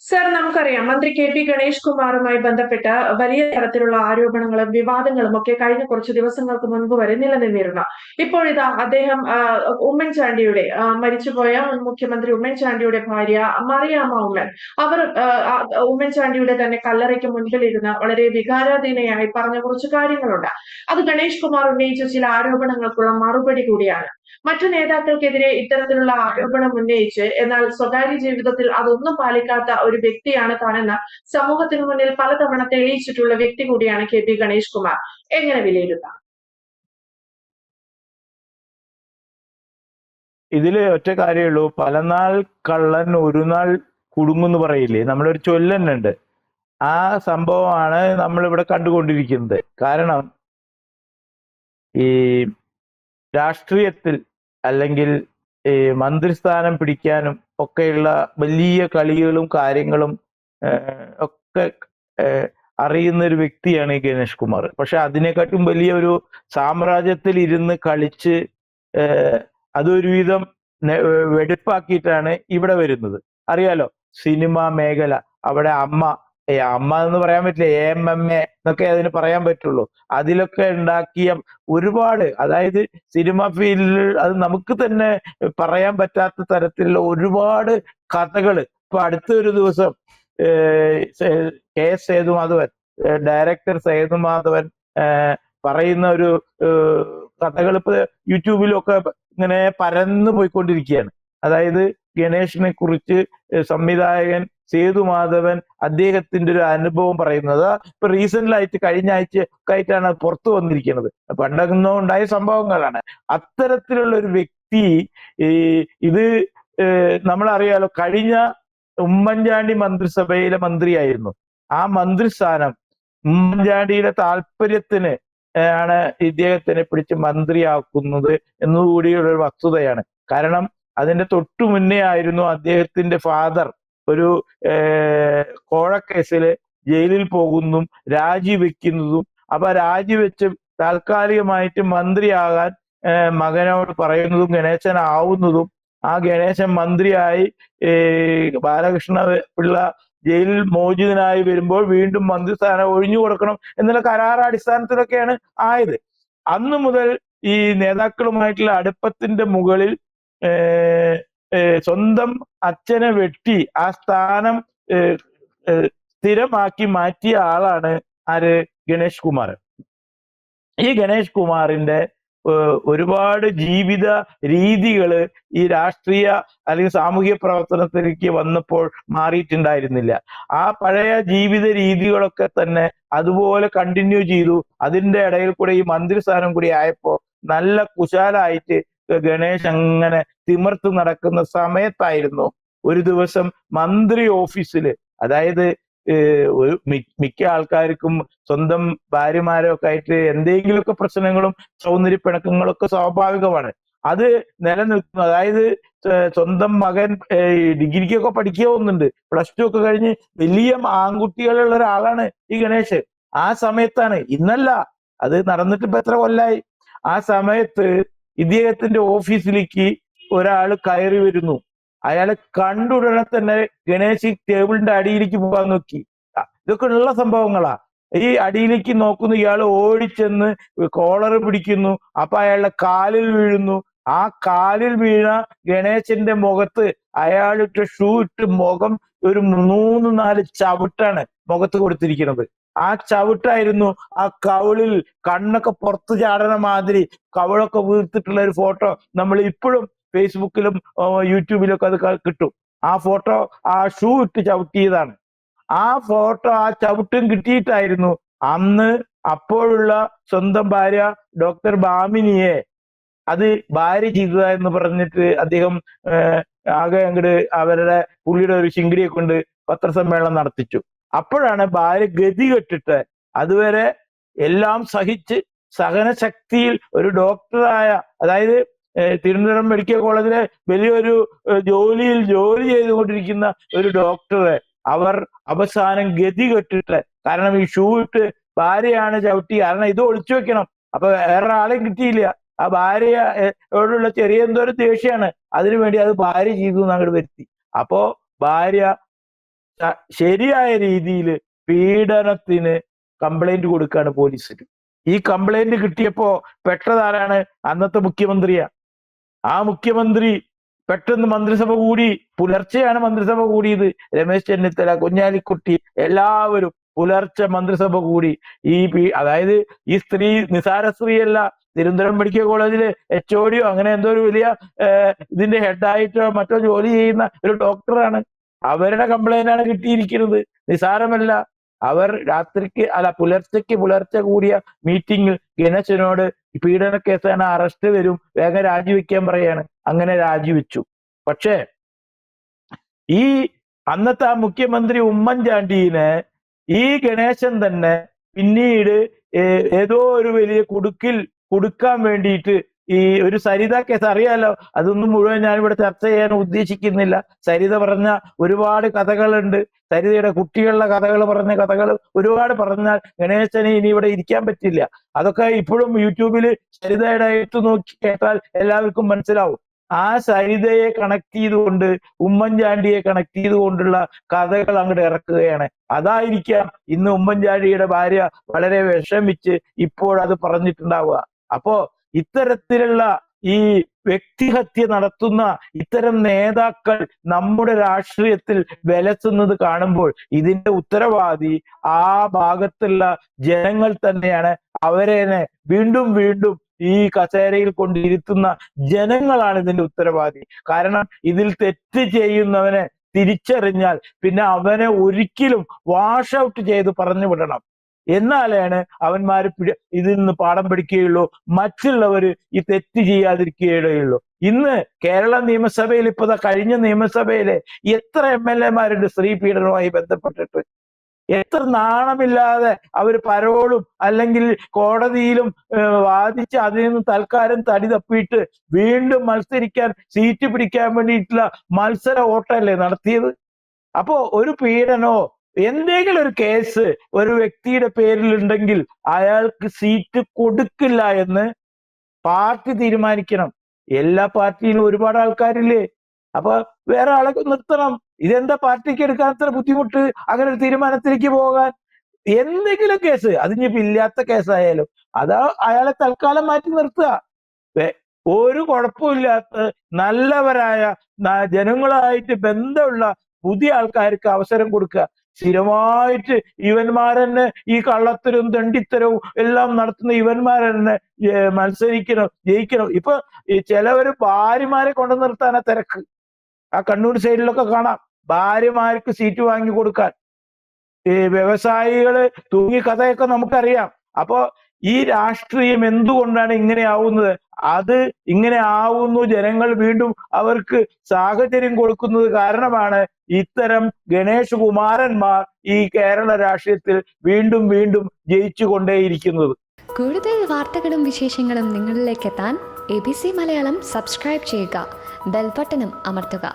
Sir, നമുക്കറിയാം മന്ത്രി K P. Ganesh കുമാറുമായി ബന്ധപ്പെട്ട വലിയ തരത്തിലുള്ള ആരോപണങ്ങളും വിവാദങ്ങളും ഒക്കെ കഴിഞ്ഞ കുറച്ച് ദിവസങ്ങൾക്ക് മുൻപ് വരെ നിലനിന്നിരുന്നു. ഇപ്പോഴിതാ അദ്ദേഹം ഉമ്മൻചാണ്ടിയുടെ മരിച്ചുപോയ മുൻ മുഖ്യമന്ത്രി ഉമ്മൻചാണ്ടിയുടെ ഭാര്യ മറിയാമ്മ ഉമ്മൻ അവർ ഉമ്മൻചാണ്ടിയുടെ തന്നെ കല്ലറയ്ക്ക് മുൻപിലിരുന്ന് വളരെ വികാരാധീനയായി പറഞ്ഞ കുറച്ച് കാര്യങ്ങളുണ്ട്. അത് ഗണേഷ് കുമാർ ഉന്നയിച്ച ചില ആരോപണങ്ങൾക്കുള്ള മറുപടി കൂടിയാണ്. മറ്റു നേതാക്കൾക്കെതിരെ ഇത്തരത്തിലുള്ള ആരോപണം ഉന്നയിച്ച് എന്നാൽ സ്വകാര്യ ജീവിതത്തിൽ അതൊന്നും പാലിക്കാത്ത ഒരു വ്യക്തിയാണ് താനെന്ന് സമൂഹത്തിന് മുന്നിൽ പലതവണ തെളിയിച്ചിട്ടുള്ള വ്യക്തി കൂടിയാണ് കെ.പി. ഗണേഷ് കുമാർ. എങ്ങനെ വിലയിരുത്താം? ഇതില് ഒറ്റ കാര്യമുള്ളൂ, പല നാൾ കള്ളൻ ഒരു നാൾ കുടുങ്ങുന്ന് പറയില്ലേ, നമ്മളൊരു ചൊല്ലുന്നുണ്ട്. ആ സംഭവമാണ് നമ്മളിവിടെ കണ്ടുകൊണ്ടിരിക്കുന്നത്. കാരണം ഈ രാഷ്ട്രീയത്തിൽ അല്ലെങ്കിൽ ഈ മന്ത്രിസ്ഥാനം പിടിക്കാനും ഒക്കെയുള്ള വലിയ കളികളും കാര്യങ്ങളും ഒക്കെ അറിയുന്ന ഒരു വ്യക്തിയാണ് ഈ ഗണേഷ് കുമാർ. പക്ഷെ അതിനെക്കാട്ടും വലിയ ഒരു സാമ്രാജ്യത്തിൽ ഇരുന്ന് കളിച്ച് അതൊരുവിധം വെടിപ്പാക്കിയിട്ടാണ് ഇവിടെ വരുന്നത്. അറിയാലോ, സിനിമ മേഖല, അവിടെ അമ്മ എന്ന് പറയാൻ പറ്റില്ല, AMMA എന്നൊക്കെ അതിന് പറയാൻ പറ്റുള്ളൂ. അതിലൊക്കെ ഉണ്ടാക്കിയ ഒരുപാട്, അതായത് സിനിമ ഫീൽഡിൽ അത് നമുക്ക് തന്നെ പറയാൻ പറ്റാത്ത തരത്തിലുള്ള ഒരുപാട് കഥകൾ. ഇപ്പൊ അടുത്ത ഒരു ദിവസം KS സേതുമാധവൻ, ഡയറക്ടർ സേതുമാധവൻ പറയുന്ന ഒരു കഥകൾ ഇപ്പൊ യൂട്യൂബിലൊക്കെ ഇങ്ങനെ പരന്നു പോയിക്കൊണ്ടിരിക്കുകയാണ്. അതായത് ഗണേഷിനെ കുറിച്ച് സംവിധായകൻ സേതുമാധവൻ അദ്ദേഹത്തിന്റെ ഒരു അനുഭവം പറയുന്നത് ഇപ്പൊ റീസെന്റിലായിട്ട് കഴിഞ്ഞ ആഴ്ച ഒക്കെ ആയിട്ടാണ് പുറത്തു വന്നിരിക്കുന്നത്. പണ്ടൊന്നും ഉണ്ടായ സംഭവങ്ങളാണ്. അത്തരത്തിലുള്ള ഒരു വ്യക്തി ഇത് നമ്മളറിയാലോ, കഴിഞ്ഞ ഉമ്മൻചാണ്ടി മന്ത്രിസഭയിലെ മന്ത്രിയായിരുന്നു. ആ മന്ത്രിസ്ഥാനം ഉമ്മൻചാണ്ടിയുടെ താല്പര്യത്തിന് ആണ് ഇദ്ദേഹത്തിനെ പിടിച്ച് മന്ത്രിയാക്കുന്നത് എന്നുകൂടിയുള്ള ഒരു വസ്തുതയാണ്. കാരണം അതിന്റെ തൊട്ടു മുന്നേ ആയിരുന്നു അദ്ദേഹത്തിന്റെ ഫാദർ ഒരു കോഴക്കേസിൽ ജയിലിൽ പോകുന്നതും രാജിവെക്കുന്നതും. അപ്പൊ രാജിവെച്ച് താൽക്കാലികമായിട്ട് മന്ത്രിയാകാൻ മകനോട് പറയുന്നതും ഗണേശൻ ആവുന്നതും. ആ ഗണേശൻ മന്ത്രിയായി ബാലകൃഷ്ണ പിള്ള ജയിലിൽ മോചിതനായി വരുമ്പോൾ വീണ്ടും മന്ത്രിസ്ഥാനം ഒഴിഞ്ഞു കൊടുക്കണം എന്നുള്ള കരാറടിസ്ഥാനത്തിലൊക്കെയാണ് ആയത്. അന്നു മുതൽ ഈ നേതാക്കളുമായിട്ടുള്ള അടുപ്പത്തിന്റെ മുകളിൽ സ്വന്തം അച്ഛനെ വെട്ടി ആ സ്ഥാനം സ്ഥിരമാക്കി മാറ്റിയ ആളാണ് ആര്? ഗണേഷ് കുമാർ. ഈ ഗണേഷ് കുമാറിന്റെ ഒരുപാട് ജീവിത രീതികള് ഈ രാഷ്ട്രീയ അല്ലെങ്കിൽ സാമൂഹ്യ പ്രവർത്തനത്തിലേക്ക് വന്നപ്പോൾ മാറിയിട്ടുണ്ടായിരുന്നില്ല. ആ പഴയ ജീവിത രീതികളൊക്കെ തന്നെ അതുപോലെ കണ്ടിന്യൂ ചെയ്തു. അതിന്റെ ഇടയിൽ കൂടെ ഈ മന്ത്രിസ്ഥാനം കൂടി ആയപ്പോ നല്ല കുശാലായിട്ട് ഗണേഷ് അങ്ങനെ തിമിർത്ത് നടക്കുന്ന സമയത്തായിരുന്നു ഒരു ദിവസം മന്ത്രി ഓഫീസിൽ, അതായത് ഒരു മിക്ക ആൾക്കാർക്കും സ്വന്തം ഭാര്യമാരൊക്കെ ആയിട്ട് എന്തെങ്കിലുമൊക്കെ പ്രശ്നങ്ങളും സൗന്ദര്യപ്പിണക്കങ്ങളൊക്കെ സ്വാഭാവികമാണ്. അത് നിലനിൽക്കുന്നു. അതായത് സ്വന്തം മകൻ ഡിഗ്രിക്കൊക്കെ പഠിക്കുക പോകുന്നുണ്ട്, +2 ഒക്കെ കഴിഞ്ഞ് വലിയ ആൺകുട്ടികളുള്ള ഒരാളാണ് ഈ ഗണേഷ്. ആ സമയത്താണ്, ഇന്നല്ല, അത് നടന്നിട്ട് ഇപ്പൊ എത്ര കൊല്ലായി, ആ സമയത്ത് ഇദ്ദേഹത്തിന്റെ ഓഫീസിലേക്ക് ഒരാൾ കയറി വരുന്നു. അയാളെ കണ്ടുടനെ തന്നെ ഗണേശ് ടേബിളിന്റെ അടിയിലേക്ക് പോകാൻ നോക്കി. ഇതൊക്കെ ഉള്ള സംഭവങ്ങളാ. ഈ അടിയിലേക്ക് നോക്കുന്നു, ഇയാൾ ഓടിച്ചെന്ന് കോളർ പിടിക്കുന്നു. അപ്പൊ അയാളുടെ കാലിൽ വീഴുന്നു. ആ കാലിൽ വീണ ഗണേശന്റെ മുഖത്ത് അയാളിട്ട് ഷൂ ഇട്ട് മുഖം ഒരു 3-4 ചവിട്ടാണ് മുഖത്ത് കൊടുത്തിരിക്കുന്നത്. ആ ചവിട്ടായിരുന്നു ആ കവിളിൽ കണ്ണൊക്കെ പുറത്തു ചാടണ മാതിരി കവിളൊക്കെ വീർത്തിട്ടുള്ള ഒരു ഫോട്ടോ നമ്മൾ ഇപ്പോഴും ഫേസ്ബുക്കിലും യൂട്യൂബിലൊക്കെ അത് കിട്ടും. ആ ഫോട്ടോ ആ ഷൂ ഇട്ട് ചവിട്ടിയതാണ്. ആ ഫോട്ടോ, ആ ചവിട്ടും കിട്ടിയിട്ടായിരുന്നു അന്ന് അപ്പോഴുള്ള സ്വന്തം ഭാര്യ ഡോക്ടർ ഭാമിനിയെ അത് ഭാര്യ ചെയ്തതാ എന്ന് പറഞ്ഞിട്ട് അദ്ദേഹം ആകെ അങ്ങോട്ട് അവരുടെ പുള്ളിയുടെ ഒരു ശിങ്കിടിയെ കൊണ്ട് പത്രസമ്മേളനം നടത്തിച്ചു. അപ്പോഴാണ് ഭാര്യ ഗതി കെട്ടിട്ട്, അതുവരെ എല്ലാം സഹിച്ച് സഹനശക്തിയിൽ ഒരു ഡോക്ടറായ, അതായത് തിരുവനന്തപുരം മെഡിക്കൽ കോളേജിലെ വലിയൊരു ജോലി ചെയ്തുകൊണ്ടിരിക്കുന്ന ഒരു ഡോക്ടറെ അവർ അവസാനം ഗതി കെട്ടിട്ട്, കാരണം ഈ ഷൂ ഇട്ട് ഭാര്യയാണ് ചവിട്ടി, കാരണം ഇത് ഒളിച്ചു വെക്കണം, അപ്പൊ വേറെ ആളെയും കിട്ടിയില്ല. ആ ഭാര്യയോടുള്ള ചെറിയ എന്തോ ഒരു ദേഷ്യമാണ്, അതിനുവേണ്ടി അത് ഭാര്യ ചെയ്തു എന്ന് അങ്ങോട്ട് വരുത്തി. അപ്പോ ഭാര്യ ശരിയായ രീതിയിൽ പീഡനത്തിന് കംപ്ലൈന്റ് കൊടുക്കുകയാണ് പോലീസിന്. ഈ കംപ്ലൈന്റ് കിട്ടിയപ്പോ പെട്ടതാരാണ്? അന്നത്തെ മുഖ്യമന്ത്രിയാ. ആ മുഖ്യമന്ത്രി പെട്ടെന്ന് മന്ത്രിസഭ കൂടി. പുലർച്ചെയാണ് മന്ത്രിസഭ കൂടിയത്. രമേശ് ചെന്നിത്തല, കുഞ്ഞാലിക്കുട്ടി, എല്ലാവരും പുലർച്ചെ മന്ത്രിസഭ കൂടി. അതായത് ഈ സ്ത്രീ നിസാര സ്ത്രീയല്ല. തിരുവനന്തപുരം മെഡിക്കൽ കോളേജിലെ HOD അങ്ങനെ എന്തോ ഒരു വലിയ ഇതിന്റെ ഹെഡായിട്ടോ മറ്റോ ജോലി ചെയ്യുന്ന ഒരു ഡോക്ടറാണ്. അവരുടെ കംപ്ലൈന്റ് ആണ് കിട്ടിയിരിക്കുന്നത്. നിസാരമല്ല. അവർ പുലർച്ചെ കൂടിയ മീറ്റിംഗിൽ ഗണേശനോട് പീഡന കേസാണ്, അറസ്റ്റ് വരും, വേഗം രാജിവെക്കാൻ പറയാണ്. അങ്ങനെ രാജിവെച്ചു. പക്ഷേ ഈ അന്നത്തെ ആ മുഖ്യമന്ത്രി ഉമ്മൻചാണ്ടിനെ ഈ ഗണേശൻ തന്നെ പിന്നീട് ഏതോ ഒരു വലിയ കുടുക്കാൻ വേണ്ടിയിട്ട് ഈ ഒരു സരിത കേസ് അറിയാലോ. അതൊന്നും മുഴുവൻ ഞാനിവിടെ ചർച്ച ചെയ്യാൻ ഉദ്ദേശിക്കുന്നില്ല. സരിത പറഞ്ഞ ഒരുപാട് കഥകളുണ്ട്. സരിതയുടെ കുട്ടികളുടെ കഥകൾ പറഞ്ഞ കഥകൾ ഒരുപാട് പറഞ്ഞാൽ ഗണേശന് ഇനി ഇവിടെ ഇരിക്കാൻ പറ്റില്ല. അതൊക്കെ ഇപ്പോഴും യൂട്യൂബിൽ സരിതയുടെ എഴുത്ത് നോക്കി കേട്ടാൽ എല്ലാവർക്കും മനസ്സിലാവും. ആ സരിതയെ കണക്ട് ചെയ്തുകൊണ്ട്, ഉമ്മൻചാണ്ടിയെ കണക്ട് ചെയ്തുകൊണ്ടുള്ള കഥകൾ അങ്ങോട്ട് ഇറക്കുകയാണ്. അതായിരിക്കാം ഇന്ന് ഉമ്മൻചാണ്ടിയുടെ ഭാര്യ വളരെ വിഷമിച്ച് ഇപ്പോഴത് പറഞ്ഞിട്ടുണ്ടാവുക. അപ്പോ ഇത്തരത്തിലുള്ള ഈ വ്യക്തിഹത്യ നടത്തുന്ന ഇത്തരം നേതാക്കൾ നമ്മുടെ രാഷ്ട്രീയത്തിൽ വിലസുന്നത് കാണുമ്പോൾ ഇതിന്റെ ഉത്തരവാദി ആ ഭാഗത്തുള്ള ജനങ്ങൾ തന്നെയാണ്. അവരെ വീണ്ടും വീണ്ടും ഈ കസേരയിൽ കൊണ്ടിരുത്തുന്ന ജനങ്ങളാണ് ഇതിന്റെ ഉത്തരവാദി. കാരണം ഇതിൽ തെറ്റ് ചെയ്യുന്നവനെ തിരിച്ചറിഞ്ഞാൽ പിന്നെ അവനെ ഒരിക്കലും വാഷ് ഔട്ട് ചെയ്ത് പറഞ്ഞു വിടണം. എന്നാലാണ് അവന്മാര് ഇതിൽ നിന്ന് പാഠം പഠിക്കുകയുള്ളൂ, മറ്റുള്ളവർ ഈ തെറ്റ് ചെയ്യാതിരിക്കുകയുള്ളൂ. ഇന്ന് കേരള നിയമസഭയിൽ കഴിഞ്ഞ നിയമസഭയിലെ എത്ര MLA-മാരുണ്ട് സ്ത്രീ പീഡനവുമായി ബന്ധപ്പെട്ടിട്ട്? എത്ര നാണമില്ലാതെ അവർ പരോളും അല്ലെങ്കിൽ കോടതിയിലും വാദിച്ച് അതിൽ നിന്ന് തൽക്കാലം തടി തപ്പിയിട്ട് വീണ്ടും മത്സരിക്കാൻ, സീറ്റ് പിടിക്കാൻ വേണ്ടിയിട്ടുള്ള മത്സര ഓട്ടമല്ലേ നടത്തിയത്? അപ്പോ ഒരു പീഡനോ എന്തെങ്കിലും ഒരു കേസ് ഒരു വ്യക്തിയുടെ പേരിൽ ഉണ്ടെങ്കിൽ അയാൾക്ക് സീറ്റ് കൊടുക്കില്ല എന്ന് പാർട്ടി തീരുമാനിക്കണം. എല്ലാ പാർട്ടിയിലും ഒരുപാട് ആൾക്കാരില്ലേ? അപ്പൊ വേറെ ആളെ നിർത്തണം. ഇതെന്താ പാർട്ടിക്ക് എടുക്കാൻ അത്ര ബുദ്ധിമുട്ട് അങ്ങനെ ഒരു തീരുമാനത്തിലേക്ക് പോകാൻ? എന്തെങ്കിലും കേസ്, അതിനിപ്പോ ഇല്ലാത്ത കേസായാലും അയാളെ തൽക്കാലം മാറ്റി നിർത്തുക. ഒരു കുഴപ്പമില്ലാത്ത നല്ലവരായ ജനങ്ങളായിട്ട് ബന്ധമുള്ള പുതിയ ആൾക്കാർക്ക് അവസരം കൊടുക്കുക. സ്ഥിരമായിട്ട് ഇവന്മാരെന്നെ ഈ കള്ളത്തരവും തെണ്ടിത്തരവും എല്ലാം നടത്തുന്ന ഇവന്മാരെന്നെ മത്സരിക്കണം, ജയിക്കണം. ഇപ്പൊ ചിലവര് ഭാര്യമാരെ കൊണ്ടു നിർത്താനാ തിരക്ക്. ആ കണ്ണൂർ സൈഡിലൊക്കെ കാണാം, ഭാര്യമാർക്ക് സീറ്റ് വാങ്ങി കൊടുക്കാൻ. ഈ വ്യവസായികള് തൂങ്ങി കഥയൊക്കെ നമുക്കറിയാം. അപ്പോ ഈ രാഷ്ട്രീയം എന്തുകൊണ്ടാണ് ഇങ്ങനെ ആവുന്നത്? അത് ഇങ്ങനെ ആവുന്നു, ജനങ്ങൾ വീണ്ടും അവർക്ക് സാഹചര്യം കൊടുക്കുന്നത് കാരണമാണ് ഇത്തരം ഗണേഷ് കുമാരന്മാർ ഈ കേരള രാഷ്ട്രീയത്തിൽ വീണ്ടും വീണ്ടും ജയിച്ചു കൊണ്ടേയിരിക്കുന്നത്. കൂടുതൽ വാർത്തകളും വിശേഷങ്ങളും നിങ്ങളിലേക്ക് എത്താൻ ABC മലയാളം സബ്സ്ക്രൈബ് ചെയ്യുക, ബെൽ ബട്ടണും അമർത്തുക.